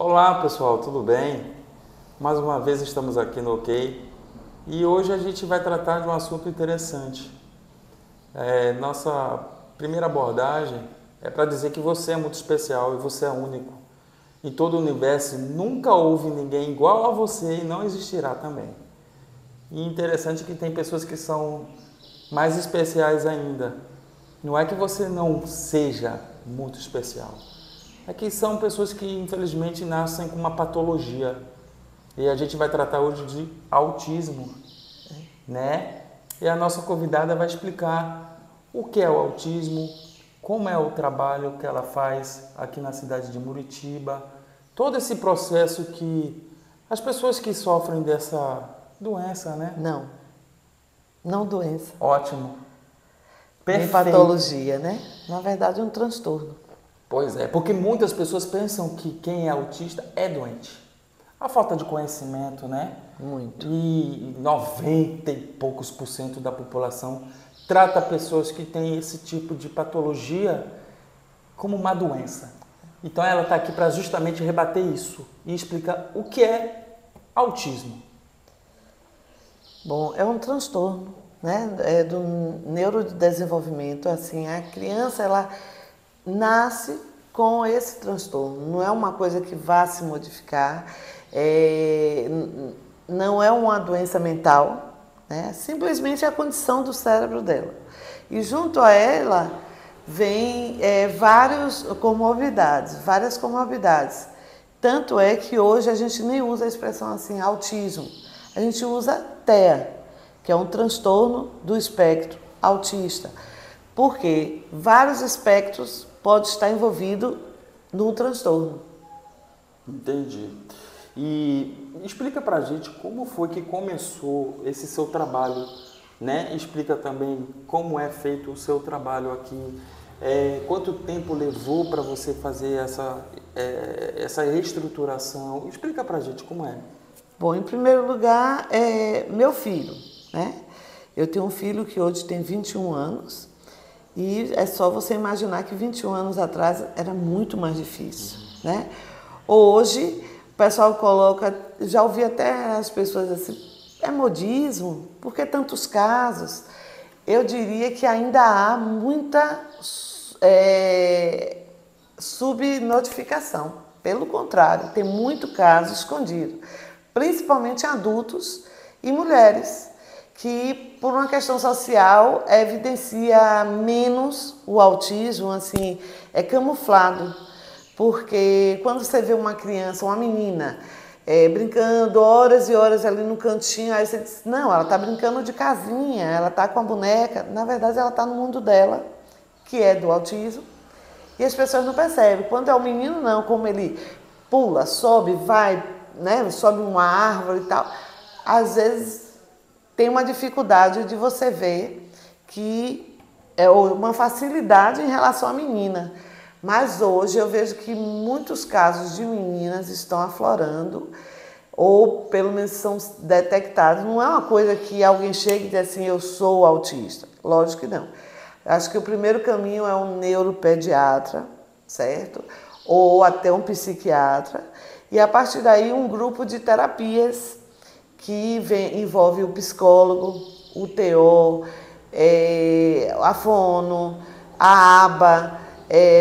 Olá pessoal, tudo bem? Mais uma vez estamos aqui no OK e hoje a gente vai tratar de um assunto interessante. Nossa primeira abordagem é para dizer que você é muito especial e você é único. Em todo o universo nunca houve ninguém igual a você e não existirá também. E interessante que tem pessoas que são mais especiais ainda. Não é que você não seja muito especial. É que são pessoas que infelizmente nascem com uma patologia. E a gente vai tratar hoje de autismo, né? E a nossa convidada vai explicar o que é o autismo, como é o trabalho que ela faz aqui na cidade de Muritiba, todo esse processo que as pessoas que sofrem dessa doença, né? Não doença. Ótimo. Nem Perfeito. patologia, né? Na verdade, é um transtorno. Pois é, porque muitas pessoas pensam que quem é autista é doente. A falta de conhecimento, né? Muito. E 90 e poucos por cento da população trata pessoas que têm esse tipo de patologia como uma doença. Então ela está aqui para justamente rebater isso e explicar o que é autismo. Bom, é um transtorno, né? É do neurodesenvolvimento. Assim, a criança, ela nasce com esse transtorno. Não é uma coisa que vá se modificar. Não é uma doença mental, né? Simplesmente é a condição do cérebro dela. E junto a ela vem várias comorbidades. Tanto é que hoje a gente nem usa a expressão assim, autismo. A gente usa TEA, que é um transtorno do espectro autista. Porque vários espectros podem estar envolvidos no transtorno. Entendi. E explica pra gente como foi que começou esse seu trabalho, né? Explica também como é feito o seu trabalho aqui. Quanto tempo levou para você fazer essa reestruturação? Explica pra gente como é. Bom, em primeiro lugar, meu filho, né? Eu tenho um filho que hoje tem 21 anos e é só você imaginar que 21 anos atrás era muito mais difícil, né? Hoje, o pessoal coloca, já ouvi até as pessoas assim, é modismo? Por que tantos casos? Eu diria que ainda há muita subnotificação. Pelo contrário, tem muito caso escondido, principalmente em adultos e mulheres, que por uma questão social evidencia menos o autismo, assim, é camuflado. Porque quando você vê uma criança, uma menina, brincando horas e horas ali no cantinho, aí você diz, não, ela está brincando de casinha, ela está com a boneca. Na verdade, ela está no mundo dela, que é do autismo, e as pessoas não percebem. Quando é o menino, não, como ele pula, sobe, vai, né, sobe uma árvore e tal, às vezes tem uma dificuldade de você ver que é uma facilidade em relação à menina. Mas hoje eu vejo que muitos casos de meninas estão aflorando, ou pelo menos são detectados. Não é uma coisa que alguém chegue e diz assim, eu sou autista. Lógico que não. Acho que o primeiro caminho é um neuropediatra, certo? Ou até um psiquiatra. E a partir daí um grupo de terapias que envolve o psicólogo, o TO, a fono, a aba,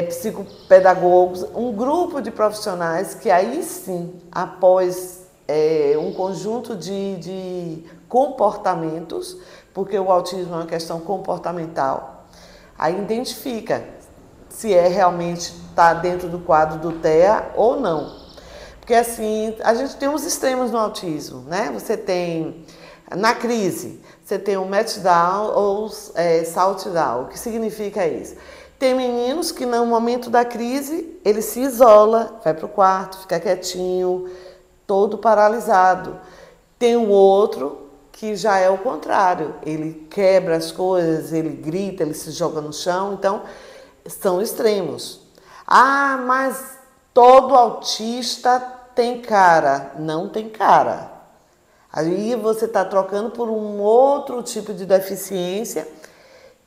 psicopedagogos, um grupo de profissionais que aí sim, após um conjunto de comportamentos, porque o autismo é uma questão comportamental, aí identifica se realmente está dentro do quadro do TEA ou não. Porque assim, a gente tem uns extremos no autismo, né? Você tem, na crise, você tem o meltdown ou saltdown. O que significa isso? Tem meninos que no momento da crise, ele se isola, vai para o quarto, fica quietinho, todo paralisado. Tem o outro que já é o contrário, ele quebra as coisas, ele grita, ele se joga no chão, então são extremos. Ah, mas todo autista tem cara. Não tem cara. Aí você está trocando por um outro tipo de deficiência,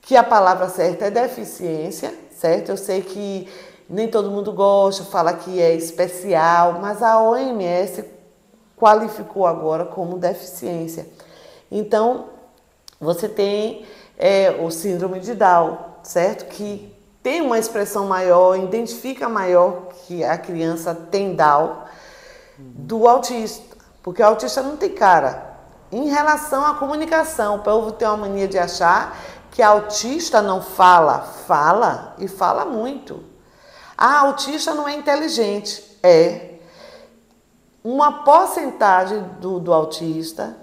que a palavra certa é deficiência, certo? Eu sei que nem todo mundo gosta, fala que é especial, mas a OMS qualificou agora como deficiência. Então, você tem o síndrome de Down, certo? Que tem uma expressão maior, identifica maior que a criança tem Down do autista, porque o autista não tem cara. Em relação à comunicação, o povo tem uma mania de achar que autista não fala, fala e fala muito. A autista não é inteligente, é. Uma porcentagem do autista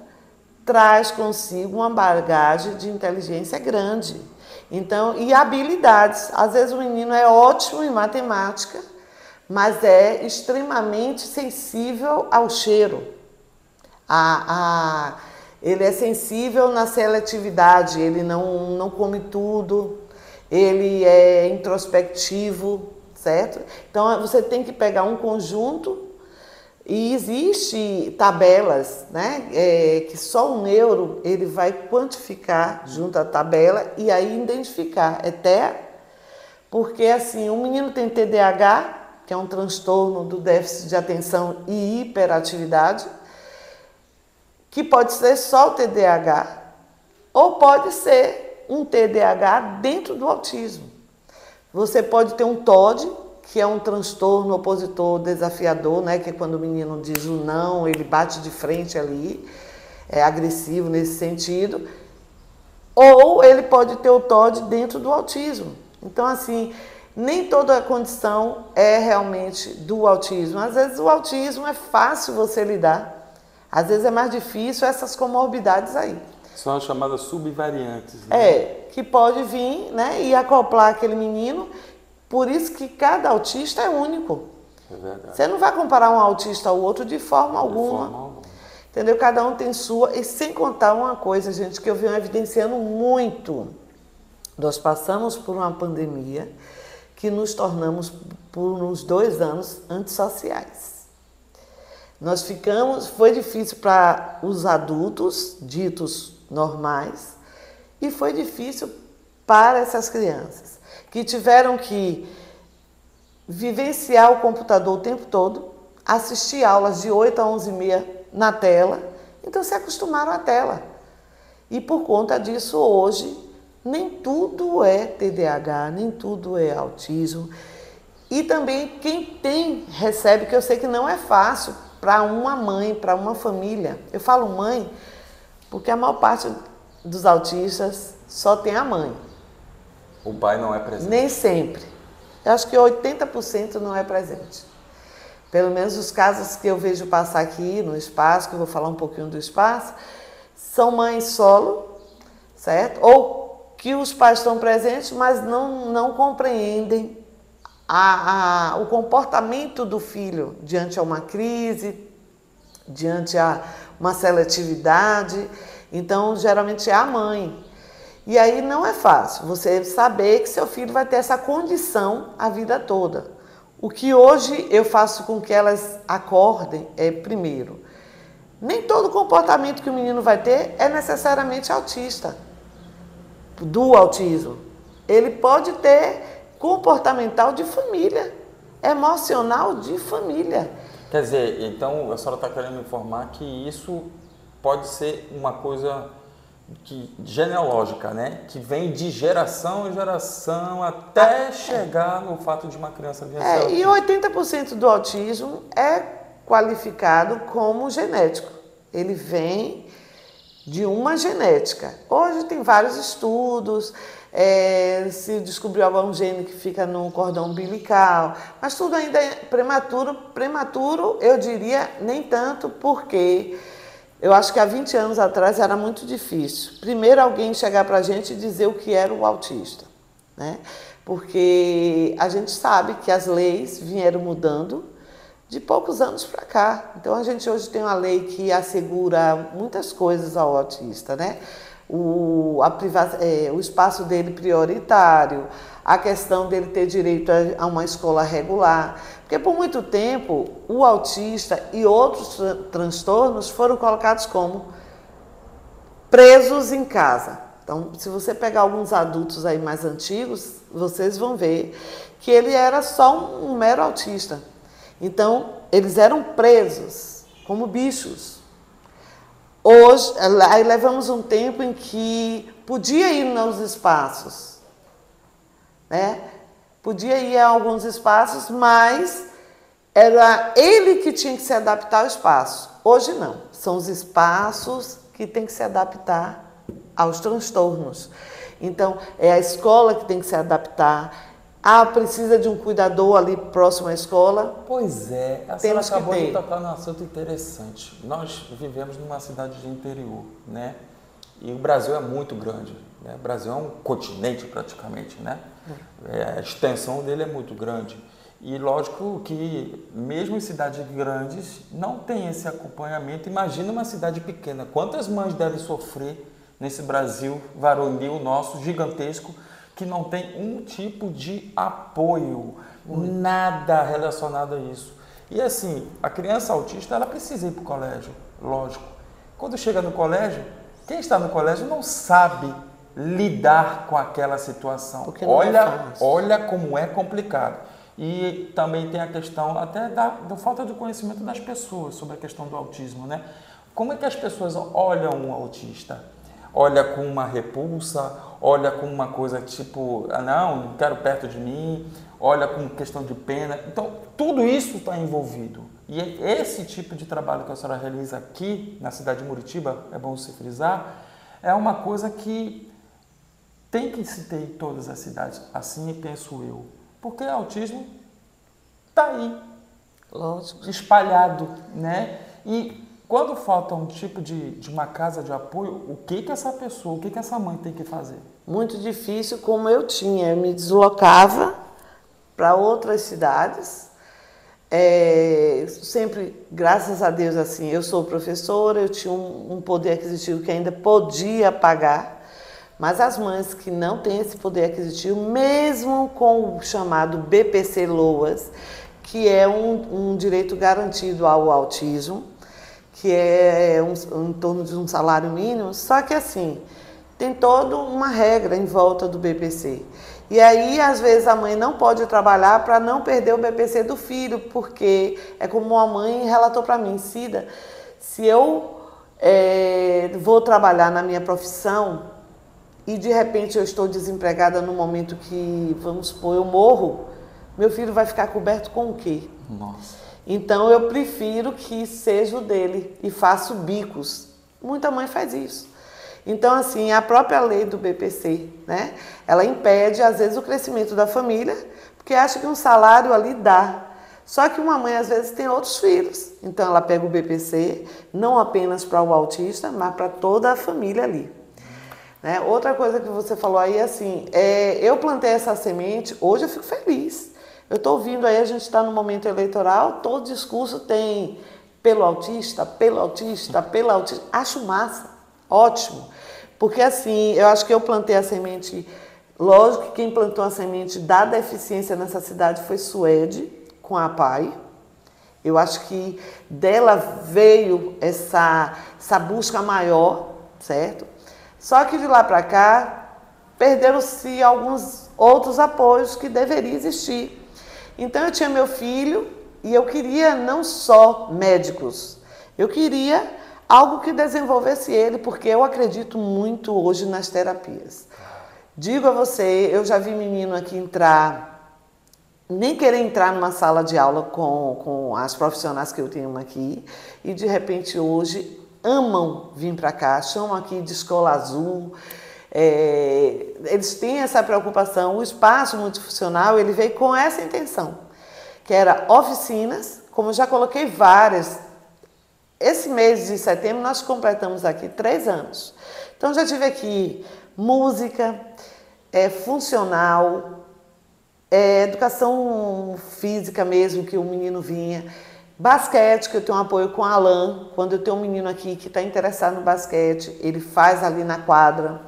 traz consigo uma bagagem de inteligência grande. Então, e habilidades. Às vezes o menino é ótimo em matemática, mas é extremamente sensível ao cheiro. Ele é sensível na seletividade, ele não come tudo, ele é introspectivo, certo? Então, você tem que pegar um conjunto e existe tabelas, né, que só o neuro ele vai quantificar junto à tabela e aí identificar. Porque assim, o menino tem TDAH, que é um transtorno do déficit de atenção e hiperatividade, que pode ser só o TDAH, ou pode ser um TDAH dentro do autismo. Você pode ter um TOD, que é um transtorno opositor desafiador, né? Que é quando o menino diz o não, ele bate de frente ali, é agressivo nesse sentido. Ou ele pode ter o TOD dentro do autismo. Então, assim, nem toda a condição é realmente do autismo. Às vezes o autismo é fácil você lidar. Às vezes é mais difícil essas comorbidades aí. São as chamadas subvariantes. Né? Que pode vir, né, e acoplar aquele menino. Por isso que cada autista é único. É verdade. Você não vai comparar um autista ao outro de forma alguma. De forma alguma. Entendeu? Cada um tem sua. E sem contar uma coisa, gente, que eu venho evidenciando muito. Nós passamos por uma pandemia que nos tornamos, por uns 2 anos, antissociais. Foi difícil para os adultos, ditos normais, e foi difícil para essas crianças, que tiveram que vivenciar o computador o tempo todo, assistir aulas de 8 a 11h30 na tela, então se acostumaram à tela. E por conta disso, hoje, nem tudo é TDAH, nem tudo é autismo. E também quem recebe, que eu sei que não é fácil, para uma mãe, para uma família. Eu falo mãe porque a maior parte dos autistas só tem a mãe. O pai não é presente? Nem sempre. Eu acho que 80% não é presente. Pelo menos os casos que eu vejo passar aqui no espaço, que eu vou falar um pouquinho do espaço, são mães solo, certo? Ou que os pais estão presentes, mas não compreendem o comportamento do filho diante a uma crise, diante a uma seletividade. Então, geralmente é a mãe. E aí não é fácil você saber que seu filho vai ter essa condição a vida toda. O que hoje eu faço com que elas acordem é, primeiro, nem todo comportamento que o menino vai ter é necessariamente autista, do autismo. Ele pode ter comportamental de família, emocional de família. Quer dizer, então a senhora está querendo me informar que isso pode ser uma coisa genealógica, né? Que vem de geração em geração até chegar no fato de uma criança vir a ser E 80% do autismo é qualificado como genético. Ele vem de uma genética. Hoje tem vários estudos, se descobriu algum gene que fica no cordão umbilical, mas tudo ainda é prematuro. Prematuro, eu diria, nem tanto, porque eu acho que há 20 anos atrás era muito difícil. Primeiro alguém chegar para a gente e dizer o que era o autista, né? Porque a gente sabe que as leis vieram mudando de poucos anos para cá. Então a gente hoje tem uma lei que assegura muitas coisas ao autista, né? O espaço dele prioritário, a questão dele ter direito a uma escola regular. Porque por muito tempo o autista e outros transtornos foram colocados como presos em casa. Então, se você pegar alguns adultos aí mais antigos, vocês vão ver que ele era só um mero autista. Então, eles eram presos como bichos. Hoje, aí levamos um tempo em que podia ir nos espaços, né? Podia ir a alguns espaços, mas era ele que tinha que se adaptar ao espaço. Hoje não, são os espaços que têm que se adaptar aos transtornos. Então, é a escola que tem que se adaptar. Precisa de um cuidador ali próximo à escola. Pois é, a senhora acabou de tocar num assunto interessante. Nós vivemos numa cidade de interior, né? E o Brasil é muito grande, né? O Brasil é um continente praticamente, né? A extensão dele é muito grande. E lógico que mesmo em cidades grandes não tem esse acompanhamento. Imagina uma cidade pequena. Quantas mães devem sofrer nesse Brasil varonil nosso, gigantesco, que não tem um tipo de apoio, nada relacionado a isso. E assim, a criança autista, ela precisa ir para o colégio, lógico. Quando chega no colégio, quem está no colégio não sabe lidar com aquela situação. Olha como é complicado. E também tem a questão até da falta de conhecimento das pessoas sobre a questão do autismo, né? Como é que as pessoas olham um autista? Olha com uma repulsa, olha com uma coisa tipo, não quero perto de mim, olha com questão de pena. Então, tudo isso está envolvido. E esse tipo de trabalho que a senhora realiza aqui na cidade de Muritiba, é bom se frisar, é uma coisa que tem que se ter em todas as cidades, assim penso eu. Porque o autismo está aí, lógico, espalhado, né? E quando falta um tipo de uma casa de apoio, o que essa pessoa, o que essa mãe tem que fazer? Muito difícil, como eu me deslocava para outras cidades. Sempre, graças a Deus, assim, eu sou professora, eu tinha um poder aquisitivo que ainda podia pagar, mas as mães que não têm esse poder aquisitivo, mesmo com o chamado BPC-LOAS, que é um direito garantido ao autismo, que é em torno de um salário mínimo, só que assim, tem toda uma regra em volta do BPC. E aí, às vezes, a mãe não pode trabalhar para não perder o BPC do filho, porque é como uma mãe relatou para mim, Cida, se eu vou trabalhar na minha profissão e de repente eu estou desempregada no momento que, vamos supor, eu morro, meu filho vai ficar coberto com o quê? Nossa. Então, eu prefiro que seja o dele e faço bicos. Muita mãe faz isso. Então, assim, a própria lei do BPC, né? Ela impede, às vezes, o crescimento da família, porque acha que um salário ali dá. Só que uma mãe, às vezes, tem outros filhos. Então, ela pega o BPC, não apenas para o autista, mas para toda a família ali. Né? Outra coisa que você falou aí, assim, eu plantei essa semente, hoje eu fico feliz. Eu estou ouvindo aí, a gente está no momento eleitoral, todo discurso tem pelo autista, pelo autista, pelo autista. Acho massa, ótimo. Porque assim, eu acho que eu plantei a semente, lógico que quem plantou a semente da deficiência nessa cidade foi Suede, com a PAI. Eu acho que dela veio essa busca maior, certo? Só que de lá para cá, perderam-se alguns outros apoios que deveriam existir. Então eu tinha meu filho e eu queria não só médicos, eu queria algo que desenvolvesse ele, porque eu acredito muito hoje nas terapias. Digo a você, eu já vi menino aqui nem querer entrar numa sala de aula com as profissionais que eu tenho aqui, e de repente hoje amam vir para cá, chamam aqui de escola azul. Eles têm essa preocupação. O espaço multifuncional ele veio com essa intenção, que era oficinas, como eu já coloquei várias. Esse mês de setembro nós completamos aqui 3 anos. Então já tive aqui música, funcional, educação física mesmo, que o menino vinha, basquete, que eu tenho um apoio com o Alan. Quando eu tenho um menino aqui que está interessado no basquete, ele faz ali na quadra.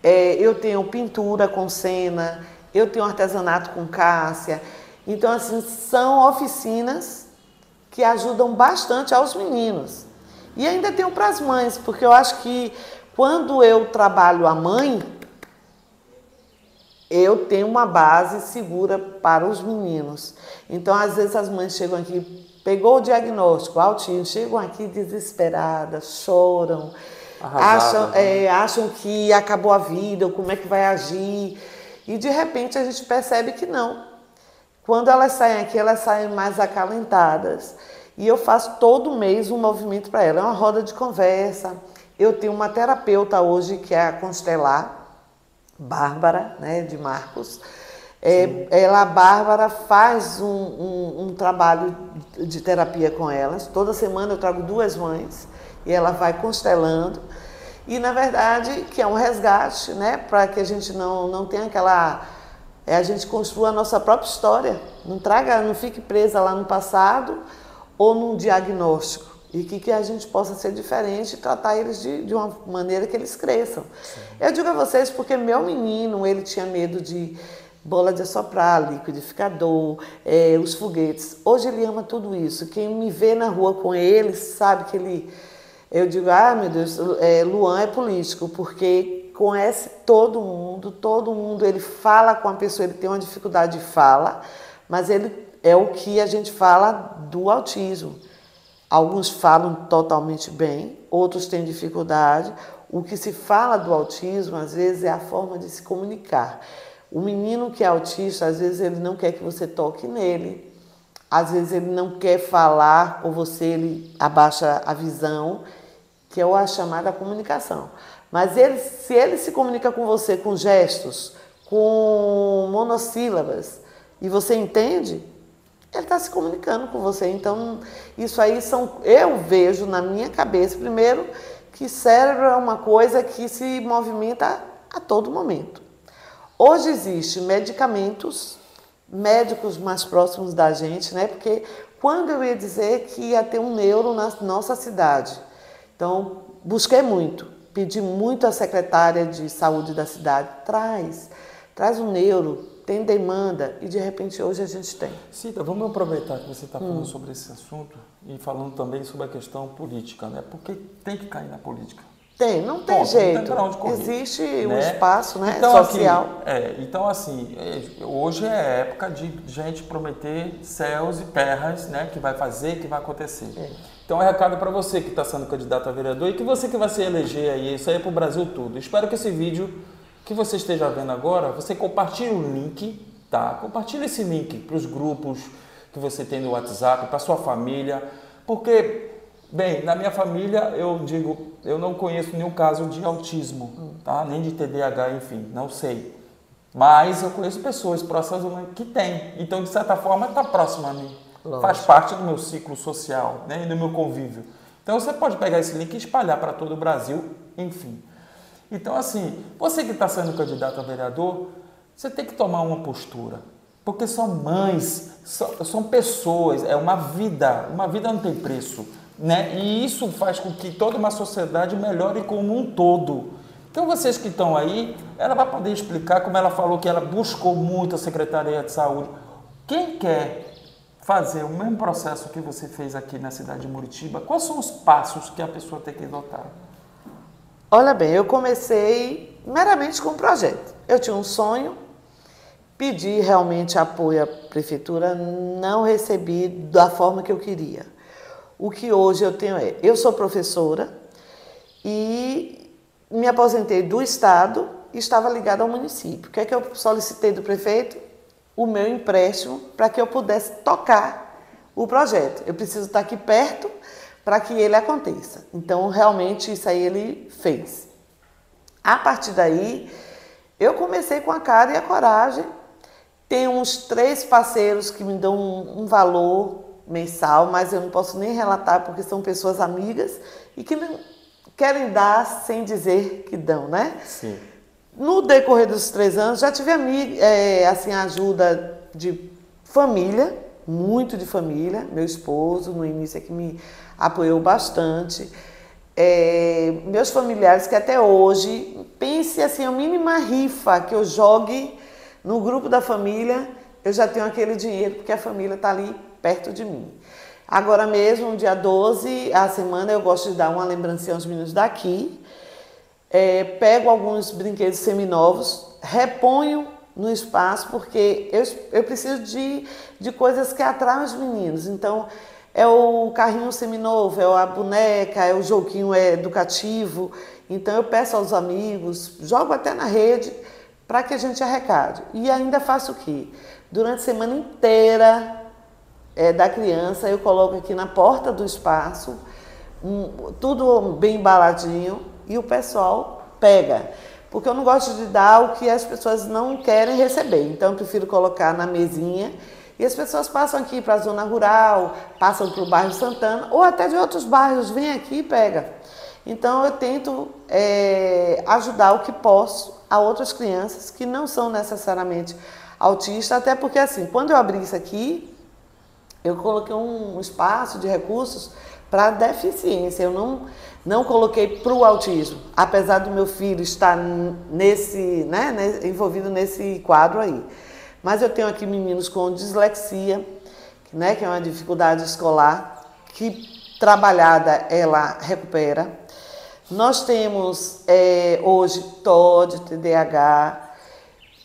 Eu tenho pintura com Sena, eu tenho artesanato com Cássia. Então, assim, são oficinas que ajudam bastante aos meninos. E ainda tenho para as mães, porque eu acho que Quando eu trabalho a mãe, eu tenho uma base segura para os meninos. Então, às vezes as mães chegam aqui, pegou o diagnóstico, autismo, chegam aqui desesperadas, choram, acham que acabou a vida, ou como é que vai agir. E de repente a gente percebe que não. Quando elas saem aqui, elas saem mais acalentadas. E eu faço todo mês um movimento para elas, é uma roda de conversa. Eu tenho uma terapeuta hoje, que é a Constelar, Bárbara, né, de Marcos. A Bárbara faz um trabalho de terapia com elas. Toda semana eu trago 2 mães e ela vai constelando. E, na verdade, que é um resgate, né, para que a gente não tenha aquela... a gente construa a nossa própria história. Não fique presa lá no passado ou num diagnóstico. E que a gente possa ser diferente e tratar eles de uma maneira que eles cresçam. Sim. Eu digo a vocês porque meu menino, ele tinha medo de bola de assoprar, liquidificador, os foguetes. Hoje ele ama tudo isso. Quem me vê na rua com ele sabe que ele... Eu digo, meu Deus, Luan é político, porque conhece todo mundo, ele fala com a pessoa, ele tem uma dificuldade de fala, mas ele é o que a gente fala do autismo. Alguns falam totalmente bem, outros têm dificuldade. O que se fala do autismo, às vezes, é a forma de se comunicar. O menino que é autista, às vezes, ele não quer que você toque nele. Às vezes, ele não quer falar com você, ele abaixa a visão, que é a chamada comunicação. Mas se ele se comunica com você com gestos, com monossílabas, e você entende, ele está se comunicando com você. Então, isso aí eu vejo na minha cabeça, primeiro, que cérebro é uma coisa que se movimenta a todo momento. Hoje existem medicamentos, médicos mais próximos da gente, né? Porque quando eu ia dizer que ia ter um neuro na nossa cidade? Então, busquei muito, pedi muito à secretária de saúde da cidade, traz um neuro, tem demanda, e de repente hoje a gente tem. Cida, vamos aproveitar que você está falando sobre esse assunto e falando também sobre a questão política, né? Porque tem que cair na política. Não tem jeito. Não tem pra onde correr, existe um espaço, né, então, social. Então, assim, hoje é época de gente prometer céus e terras, né, que vai fazer, que vai acontecer. Então, é recado para você que está sendo candidato a vereador e que você que vai se eleger aí, isso aí é para o Brasil todo. Espero que esse vídeo que você esteja vendo agora, você compartilhe o link, tá? Compartilhe esse link para os grupos que você tem no WhatsApp, para sua família, porque, bem, na minha família eu não conheço nenhum caso de autismo, tá? Nem de TDAH, enfim, não sei. Mas eu conheço pessoas próximas que têm, então de certa forma está próximo a mim. Lógico. Faz parte do meu ciclo social, né? E do meu convívio. Então você pode pegar esse link e espalhar para todo o Brasil, enfim. Então, assim, você que está sendo candidato a vereador, você tem que tomar uma postura. Porque são mães, são pessoas, é uma vida não tem preço, né? E isso faz com que toda uma sociedade melhore como um todo. Então, vocês que estão aí, ela vai poder explicar, como ela falou que ela buscou muito a Secretaria de Saúde. Quem quer fazer o mesmo processo que você fez aqui na cidade de Muritiba, quais são os passos que a pessoa tem que adotar? Olha bem, eu comecei meramente com um projeto. Eu tinha um sonho, pedi realmente apoio à prefeitura, não recebi da forma que eu queria. O que hoje eu tenho eu sou professora e me aposentei do Estado e estava ligada ao município. O que é que eu solicitei do prefeito? O meu empréstimo para que eu pudesse tocar o projeto. Eu preciso estar aqui perto para que ele aconteça. Então, realmente, isso aí ele fez. A partir daí, eu comecei com a cara e a coragem. Tenho uns 3 parceiros que me dão um valor mensal, mas eu não posso nem relatar porque são pessoas amigas e que não querem dar sem dizer que dão, né? Sim. No decorrer dos 3 anos, já tive assim, ajuda de família, muito de família. Meu esposo, no início, é que me apoiou bastante. Meus familiares que até hoje, pense assim, a mínima rifa que eu jogue no grupo da família, eu já tenho aquele dinheiro, porque a família está ali perto de mim. Agora mesmo, dia 12, a semana, eu gosto de dar uma lembrancinha aos meninos daqui. pego alguns brinquedos seminovos, reponho no espaço, porque eu preciso de coisas que atraem os meninos. Então, é o carrinho seminovo, é a boneca, é o joguinho educativo. Então, eu peço aos amigos, jogo até na rede, para que a gente arrecade. E ainda faço o quê? Durante a semana inteira da criança, eu coloco aqui na porta do espaço, tudo bem embaladinho, e o pessoal pega. Porque eu não gosto de dar o que as pessoas não querem receber. Então, eu prefiro colocar na mesinha e as pessoas passam aqui para a zona rural, passam para o bairro Santana, ou até de outros bairros, vem aqui e pega. Então, eu tento ajudar o que posso a outras crianças que não são necessariamente autistas, até porque, assim, quando eu abri isso aqui, eu coloquei um espaço de recursos para deficiência. Eu não coloquei para o autismo, apesar do meu filho estar envolvido nesse quadro aí. Mas eu tenho aqui meninos com dislexia, que é uma dificuldade escolar, que trabalhada ela recupera. Nós temos hoje TOD, TDAH,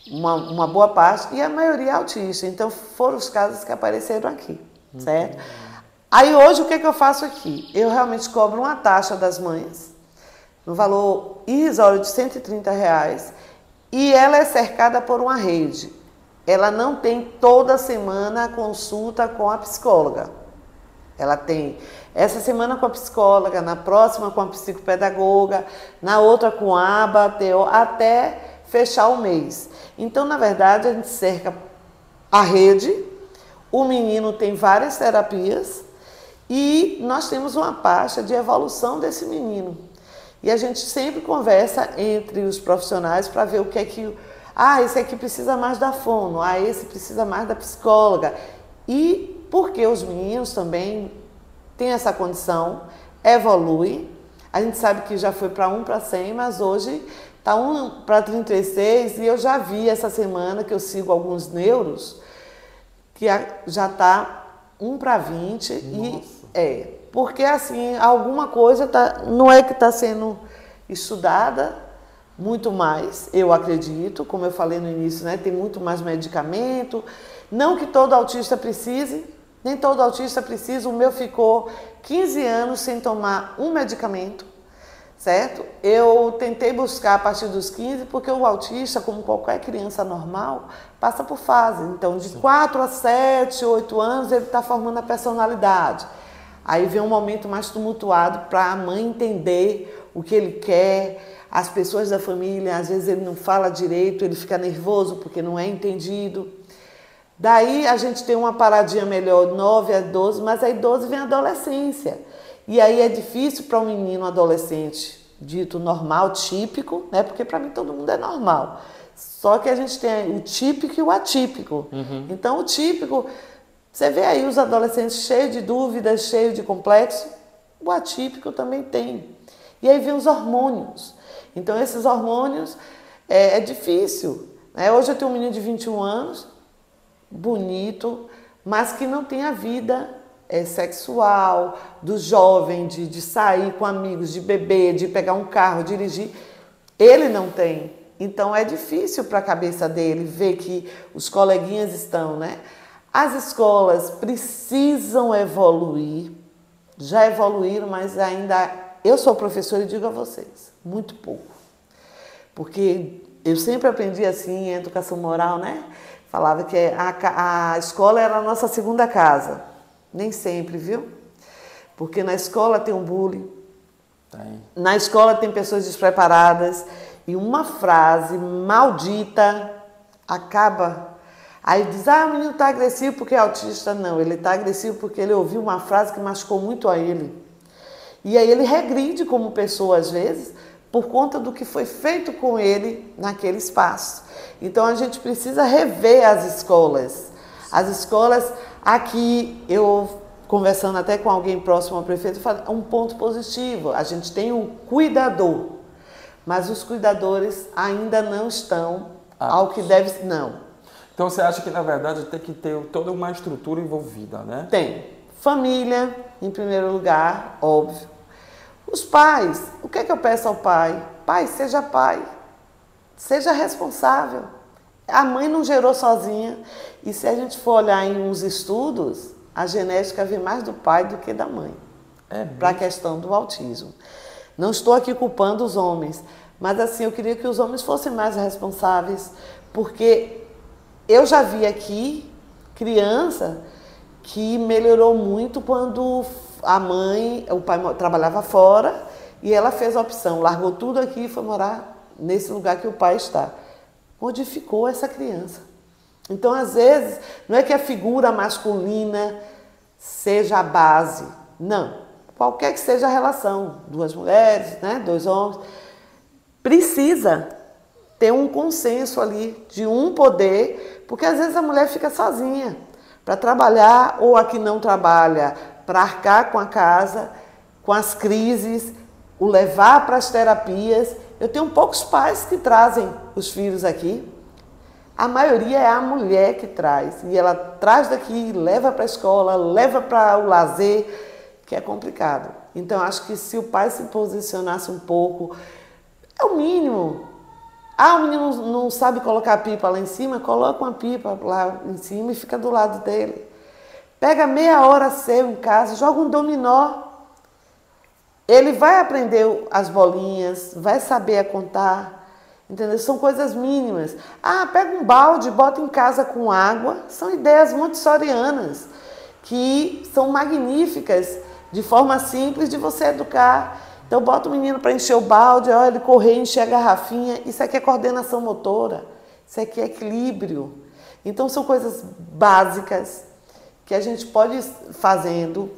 uma boa parte, e a maioria é autista. Então foram os casos que apareceram aqui, certo? Aí hoje o que eu faço aqui? Eu realmente cobro uma taxa das mães, no valor irrisório de R$130, e ela é cercada por uma rede. Ela não tem toda semana a consulta com a psicóloga. Ela tem essa semana com a psicóloga, na próxima com a psicopedagoga, na outra com a aba, até fechar o mês. Então, na verdade, a gente cerca a rede, o menino tem várias terapias, e nós temos uma pasta de evolução desse menino. E a gente sempre conversa entre os profissionais para ver o que é que... esse aqui precisa mais da fono, esse precisa mais da psicóloga. E porque os meninos também têm essa condição, evolui. A gente sabe que já foi para 1 para 100, mas hoje está 1 para 36, e eu já vi essa semana que eu sigo alguns neuros, que já está 1 para 20. Nossa. Porque assim, alguma coisa não é que está sendo estudada muito mais, eu acredito, como eu falei no início, tem muito mais medicamento, não que todo autista precise, nem todo autista precisa. O meu ficou 15 anos sem tomar um medicamento, certo? Eu tentei buscar a partir dos 15, porque o autista, como qualquer criança normal, passa por fase. Então, de 4 a 7, 8 anos, ele está formando a personalidade. Aí vem um momento mais tumultuado para a mãe entender o que ele quer. As pessoas da família, às vezes ele não fala direito, ele fica nervoso porque não é entendido. Daí a gente tem uma paradinha melhor, 9 a 12, mas aí 12 vem a adolescência. E aí é difícil para um menino adolescente dito normal, típico, porque para mim todo mundo é normal. Só que a gente tem o típico e o atípico. Então o típico, você vê aí os adolescentes cheios de dúvidas, cheios de complexo, o atípico também tem. E aí vem os hormônios. Então esses hormônios é difícil. Hoje eu tenho um menino de 21 anos, bonito, mas que não tem a vida sexual, do jovem, de sair com amigos, de beber, de pegar um carro, dirigir. Ele não tem. Então é difícil para a cabeça dele ver que os coleguinhas estão, As escolas precisam evoluir, já evoluíram, mas ainda... Eu sou professora e digo a vocês, muito pouco. Porque eu sempre aprendi assim, em educação moral, Falava que a escola era a nossa segunda casa. Nem sempre, viu? Porque na escola tem um bullying, na escola tem pessoas despreparadas, e uma frase maldita acaba. Aí diz, o menino está agressivo porque é autista. Não, ele está agressivo porque ele ouviu uma frase que machucou muito a ele. E aí ele regride como pessoa, às vezes, por conta do que foi feito com ele naquele espaço. Então a gente precisa rever as escolas. As escolas, aqui eu conversando até com alguém próximo ao prefeito, falei, um ponto positivo, a gente tem um cuidador, mas os cuidadores ainda não estão ao que deve, não. Então você acha que na verdade tem que ter toda uma estrutura envolvida, Tem. Família, em primeiro lugar, óbvio. Os pais, o que é que eu peço ao pai? Pai, seja responsável. A mãe não gerou sozinha. E se a gente for olhar em uns estudos, a genética vem mais do pai do que da mãe. Para a questão do autismo. Não estou aqui culpando os homens, mas assim, eu queria que os homens fossem mais responsáveis, porque eu já vi aqui criança que melhorou muito quando o pai trabalhava fora e ela fez a opção, largou tudo aqui e foi morar nesse lugar que o pai está. Modificou essa criança. Então, às vezes, não é que a figura masculina seja a base, não. Qualquer que seja a relação, duas mulheres, né, dois homens, precisa ter um consenso ali de um poder, porque às vezes a mulher fica sozinha para trabalhar ou a que não trabalha, para arcar com a casa, com as crises, o levar para as terapias. Eu tenho poucos pais que trazem os filhos aqui. A maioria é a mulher que traz. E ela traz daqui, leva para a escola, leva para o lazer, que é complicado. Então, acho que se o pai se posicionasse um pouco, é o mínimo. O menino não sabe colocar a pipa lá em cima, coloca uma pipa lá em cima e fica do lado dele. Pega meia hora seu em casa, joga um dominó. Ele vai aprender as bolinhas, vai saber a contar, entendeu? São coisas mínimas. Pega um balde, bota em casa com água. São ideias montessorianas que são magníficas, de forma simples de você educar. Então, bota o menino para encher o balde, olha ele correr, encher a garrafinha. Isso aqui é coordenação motora, isso aqui é equilíbrio. Então, são coisas básicas que a gente pode ir fazendo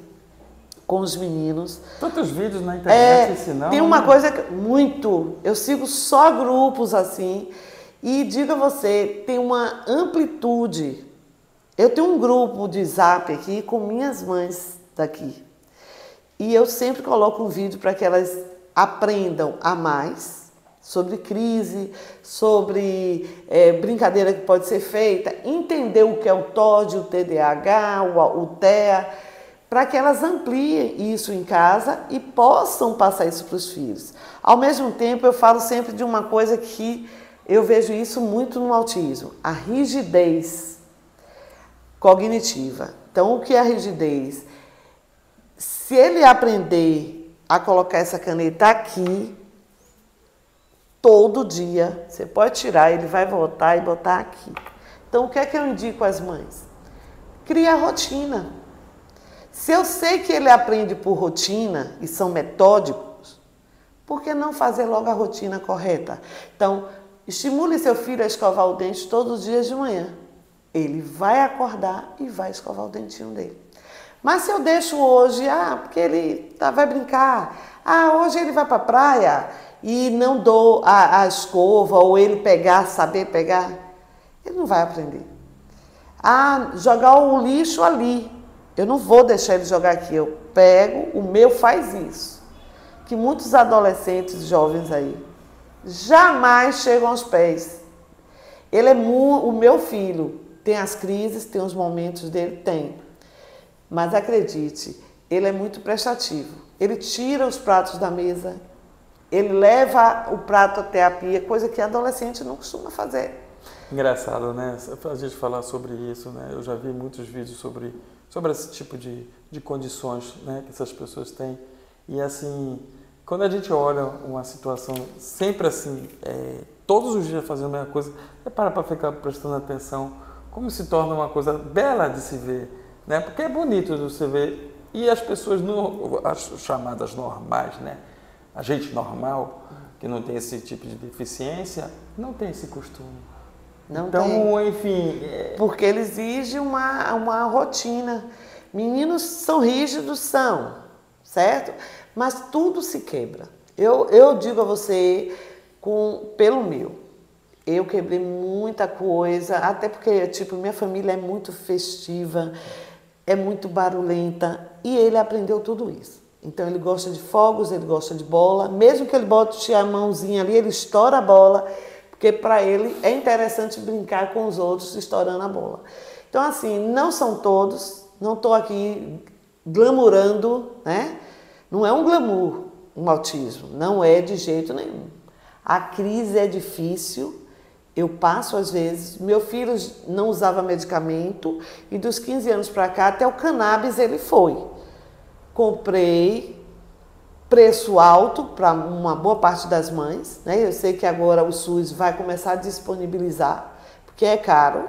com os meninos. Tantos vídeos na internet ensinando. Tem uma coisa eu sigo só grupos assim, e digo a você, tem uma amplitude. Eu tenho um grupo de Zap aqui com minhas mães daqui. E eu sempre coloco um vídeo para que elas aprendam a mais sobre crise, sobre brincadeira que pode ser feita, entender o que é o TOD, o TDAH, o TEA, para que elas ampliem isso em casa e possam passar isso para os filhos. Ao mesmo tempo, eu falo sempre de uma coisa que eu vejo isso muito no autismo, a rigidez cognitiva. Então, o que é a rigidez? Se ele aprender a colocar essa caneta aqui, todo dia, você pode tirar, ele vai voltar e botar aqui. Então, o que é que eu indico às mães? Cria rotina. Se eu sei que ele aprende por rotina e são metódicos, por que não fazer logo a rotina correta? Então, estimule seu filho a escovar o dente todos os dias de manhã. Ele vai acordar e vai escovar o dentinho dele. Mas se eu deixo hoje, porque ele vai brincar, hoje ele vai para a praia e não dou a escova, ou ele saber pegar, ele não vai aprender. Jogar o lixo ali, eu não vou deixar ele jogar aqui, eu pego, o meu faz isso. Que muitos adolescentes jovens aí jamais chegam aos pés. O meu filho tem as crises, tem os momentos dele, tem. Mas acredite, ele é muito prestativo. Ele tira os pratos da mesa, ele leva o prato até a pia, coisa que adolescente não costuma fazer. Engraçado, né? A gente falar sobre isso, né? Eu já vi muitos vídeos sobre esse tipo de condições, né, que essas pessoas têm. E assim, quando a gente olha uma situação sempre assim, todos os dias fazendo a mesma coisa, para ficar prestando atenção, como se torna uma coisa bela de se ver. Né? Porque é bonito de você ver, e as pessoas, as chamadas normais, né? A gente normal, que não tem esse tipo de deficiência, não tem esse costume. Não então, tem. Enfim... Porque ele exige uma rotina. Meninos são rígidos, certo? Mas tudo se quebra. Eu digo a você, pelo meu, eu quebrei muita coisa, até porque, minha família é muito festiva, é muito barulhenta, e ele aprendeu tudo isso. Então, ele gosta de fogos, ele gosta de bola, mesmo que ele bote a mãozinha ali, ele estoura a bola, porque para ele é interessante brincar com os outros estourando a bola. Então, assim, não são todos, não estou aqui glamourando, né? Não é um glamour, um autismo, não é de jeito nenhum. A crise é difícil, eu passo às vezes, meu filho não usava medicamento e dos 15 anos para cá até o cannabis ele foi. Comprei, preço alto para uma boa parte das mães, né? Eu sei que agora o SUS vai começar a disponibilizar, porque é caro,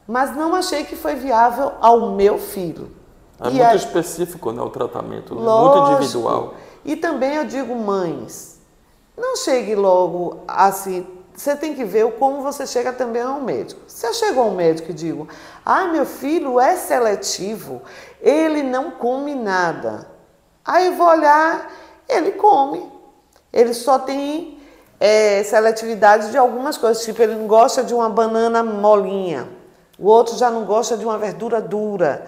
mas não achei que foi viável ao meu filho. É muito específico, né, o tratamento, lógico, muito individual. E também eu digo, mães, não chegue logo assim, você tem que ver como você chega também ao médico. Se eu chego ao médico e digo, meu filho é seletivo, ele não come nada. Aí eu vou olhar, ele come. Ele só tem seletividade de algumas coisas, tipo, ele não gosta de uma banana molinha, o outro já não gosta de uma verdura dura.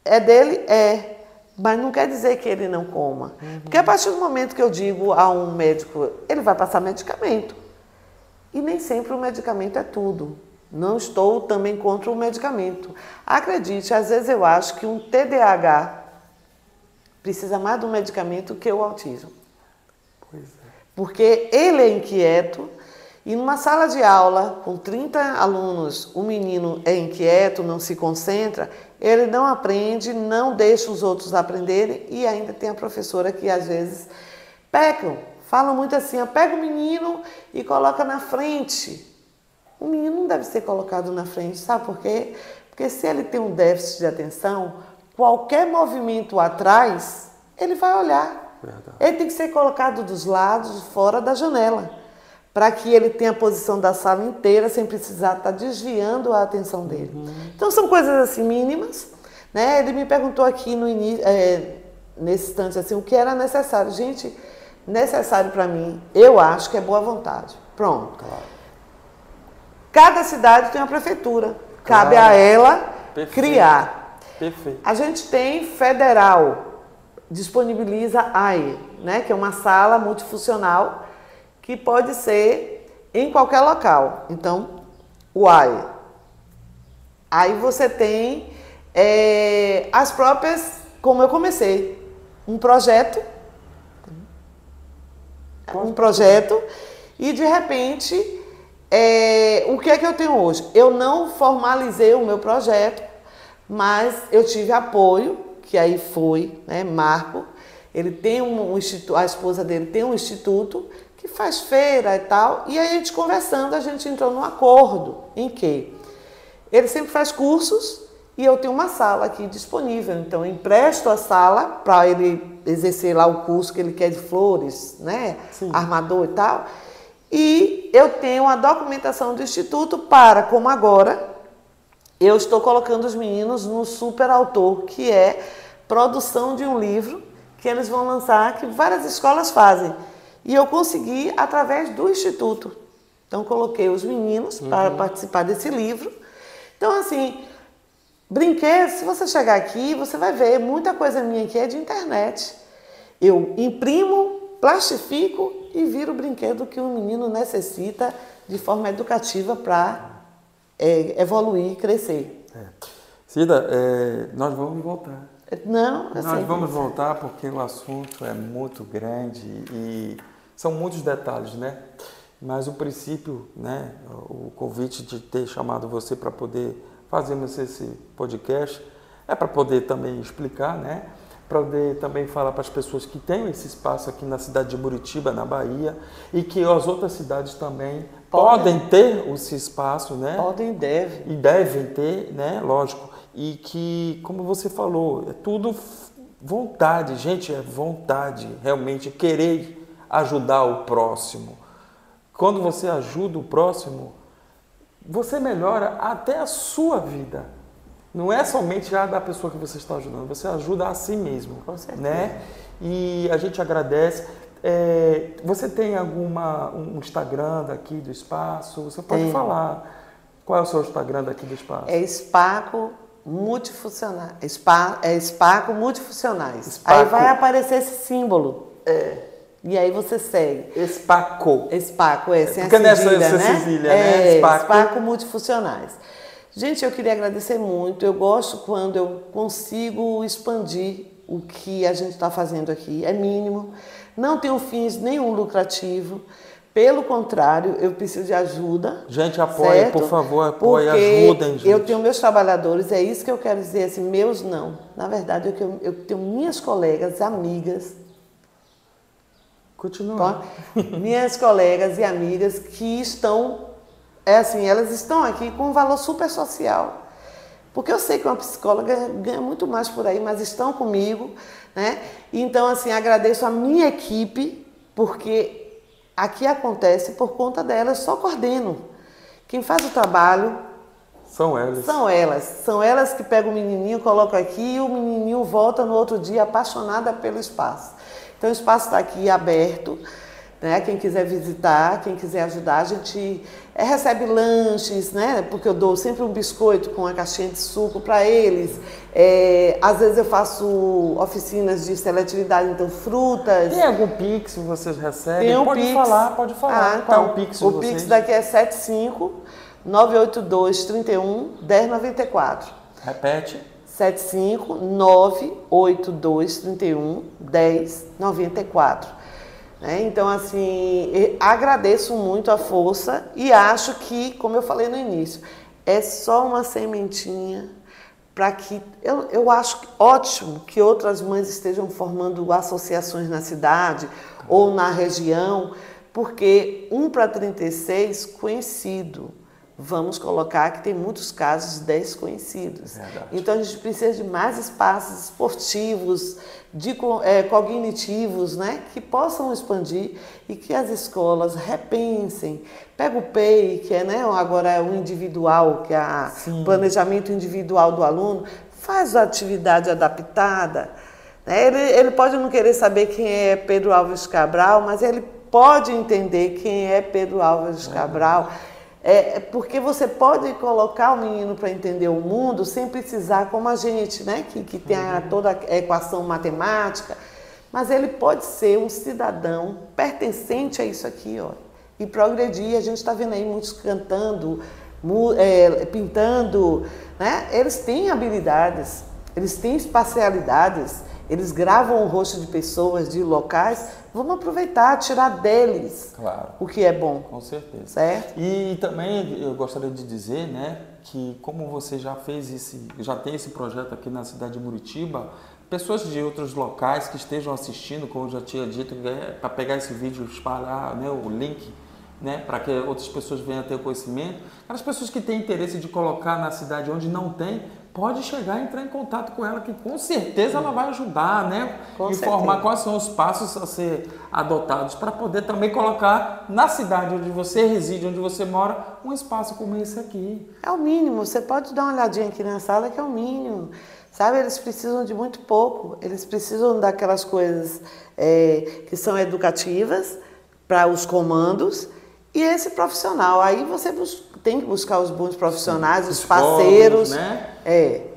É dele? É. Mas não quer dizer que ele não coma. Porque a partir do momento que eu digo a um médico, ele vai passar medicamento. E nem sempre o medicamento é tudo. Não estou também contra o medicamento. Acredite, às vezes eu acho que um TDAH precisa mais do medicamento que o autismo. Pois é. Porque ele é inquieto e numa sala de aula com 30 alunos, o menino é inquieto, não se concentra, ele não aprende, não deixa os outros aprenderem e ainda tem a professora que às vezes falam muito assim, pega o menino e coloca na frente. O menino não deve ser colocado na frente, sabe por quê? Porque se ele tem um déficit de atenção, qualquer movimento atrás, ele vai olhar. Verdade. Ele tem que ser colocado dos lados, fora da janela, para que ele tenha a posição da sala inteira, sem precisar estar desviando a atenção dele. Então, são coisas assim mínimas, né? Ele me perguntou aqui no início, nesse instante, assim, o que era necessário. Gente, necessário para mim, eu acho que é boa vontade. Pronto. Claro. Cada cidade tem uma prefeitura. Cabe a ela criar. Perfeito. A gente tem federal, disponibiliza a AE, né? Que é uma sala multifuncional, que pode ser em qualquer local. Então, o AI. Aí você tem as próprias, como eu comecei, um projeto e de repente, o que é que eu tenho hoje? Eu não formalizei o meu projeto, mas eu tive apoio, que aí foi, né, Marco, ele tem um instituto, a esposa dele tem um instituto que faz feira e tal, e aí a gente conversando, a gente entrou num acordo em que ele sempre faz cursos e eu tenho uma sala aqui disponível, então eu empresto a sala para ele exercer lá o curso que ele quer de flores, né, sim, armador e tal, e eu tenho a documentação do instituto para, como agora, eu estou colocando os meninos no super autor, que é produção de um livro que eles vão lançar, que várias escolas fazem. E eu consegui através do Instituto. Então, coloquei os meninos para participar desse livro. Então, assim, brinquedos, se você chegar aqui, você vai ver, muita coisa minha aqui é de internet. Eu imprimo, plastifico e viro o brinquedo que o menino necessita de forma educativa para evoluir e crescer. Cida, nós vamos voltar. Não, nós vamos voltar porque o assunto é muito grande e são muitos detalhes, né? Mas o princípio, né, o convite de ter chamado você para poder fazermos esse podcast é para poder também explicar, né? Para poder também falar para as pessoas que têm esse espaço aqui na cidade de Muritiba, na Bahia, e que as outras cidades também podem ter esse espaço, né? Podem e devem. E devem ter, né? Lógico. E que, como você falou, é tudo vontade, gente, é vontade, realmente querer ajudar o próximo. Quando você ajuda o próximo, você melhora até a sua vida. Não é somente a da pessoa que você está ajudando, você ajuda a si mesmo. Com certeza. Né? E a gente agradece. Você tem um Instagram daqui do espaço? Você pode falar. Qual é o seu Instagram daqui do espaço? É Spaco Multifuncionais. Spaco Multifuncionais. Spaco. Aí vai aparecer esse símbolo. E aí você segue. Spaco. Spaco, sem porque a cedilha, né? Cedilha, né? Spaco Multifuncionais. Gente, eu queria agradecer muito. Eu gosto quando eu consigo expandir o que a gente está fazendo aqui, é mínimo, não tem fins nenhum lucrativo, pelo contrário, eu preciso de ajuda. Gente, apoia, certo? Por favor, apoia, porque ajudem, gente. eu tenho meus trabalhadores, é isso que eu quero dizer, assim, meus não. Na verdade, eu tenho minhas colegas, amigas. Continua. Minhas colegas e amigas que estão, elas estão aqui com um valor super social. Porque eu sei que uma psicóloga ganha muito mais por aí, mas estão comigo, né? Então, assim, agradeço a minha equipe, porque aqui acontece por conta delas, só coordeno. Quem faz o trabalho são elas. São elas que pegam o menininho, colocam aqui e o menininho volta no outro dia apaixonada pelo espaço. Então o espaço está aqui aberto, né? Quem quiser visitar, quem quiser ajudar, a gente recebe lanches, né? Porque eu dou sempre um biscoito com uma caixinha de suco para eles. Às vezes eu faço oficinas de seletividade, então frutas. Tem algum Pix que vocês recebem? Tem um pode Pix. falar. Então, qual é o Pix de vocês? O Pix daqui é 75-982-31-1094. Repete. 75-982-31-1094. Então, assim, agradeço muito a força e acho que, como eu falei no início, é só uma sementinha para que... Eu acho ótimo que outras mães estejam formando associações na cidade ou na região, porque 1 para 36 conhecido. Vamos colocar que tem muitos casos desconhecidos. Verdade. Então, a gente precisa de mais espaços esportivos, cognitivos, né, que possam expandir e que as escolas repensem. Pega o PEI, que agora é o individual, que é o planejamento individual do aluno, faz a atividade adaptada. Ele pode não querer saber quem é Pedro Álvares Cabral, mas ele pode entender quem é Pedro Álvares Cabral. Porque você pode colocar o menino para entender o mundo sem precisar, como a gente, né, que tem toda a equação matemática, mas ele pode ser um cidadão pertencente a isso aqui, ó, e progredir. A gente está vendo aí muitos cantando, pintando, né? Eles têm habilidades, eles têm espacialidades, eles gravam o rosto de pessoas, de locais. Vamos aproveitar, tirar deles o que é bom. Com certeza. Certo? E também eu gostaria de dizer, né, que como você já tem esse projeto aqui na cidade de Muritiba, pessoas de outros locais que estejam assistindo, como eu já tinha dito, para pegar esse vídeo, espalhar, né, o link, né, para que outras pessoas venham a ter conhecimento. Aquelas pessoas que têm interesse de colocar na cidade onde não tem, pode chegar e entrar em contato com ela, que com certeza ela vai ajudar, né? Informar quais são os passos a ser adotados para poder também colocar na cidade onde você reside, onde você mora, um espaço como esse aqui. É o mínimo, você pode dar uma olhadinha aqui na sala que é o mínimo. Sabe, eles precisam de muito pouco, eles precisam daquelas coisas que são educativas para os comandos e esse profissional. Aí você tem que buscar os bons profissionais, os parceiros, né?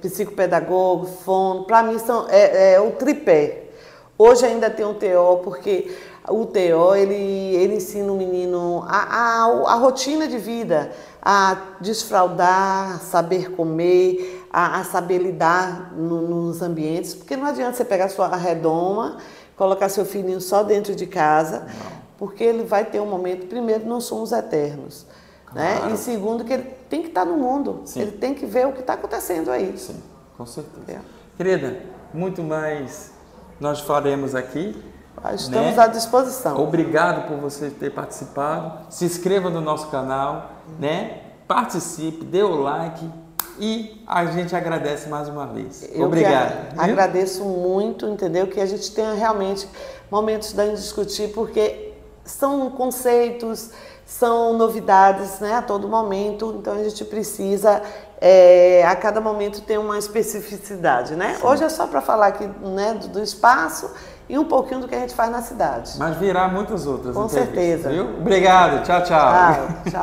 Psicopedagogo, fono, para mim o tripé. Hoje ainda tem um TO, porque o TO ele ensina o menino a rotina de vida, a desfraldar, saber comer, a saber lidar nos ambientes, porque não adianta você pegar sua redoma, colocar seu filhinho só dentro de casa, porque ele vai ter um momento, primeiro, não somos eternos. Né? E segundo, que ele tem que estar no mundo, ele tem que ver o que está acontecendo aí. Sim, com certeza. Querida, muito mais nós faremos aqui. Estamos à disposição. Obrigado por você ter participado. Se inscreva no nosso canal, né? Participe, dê o like e a gente agradece mais uma vez. Obrigado. Agradeço muito, entendeu? Que a gente tenha realmente momentos da gente discutir, porque são conceitos, são novidades, né, a todo momento, então a gente precisa, a cada momento ter uma especificidade, né? Hoje é só para falar aqui, né, do espaço e um pouquinho do que a gente faz na cidade. Mas virá muitas outras. Com certeza. Viu? Obrigado, tchau, tchau. Tchau.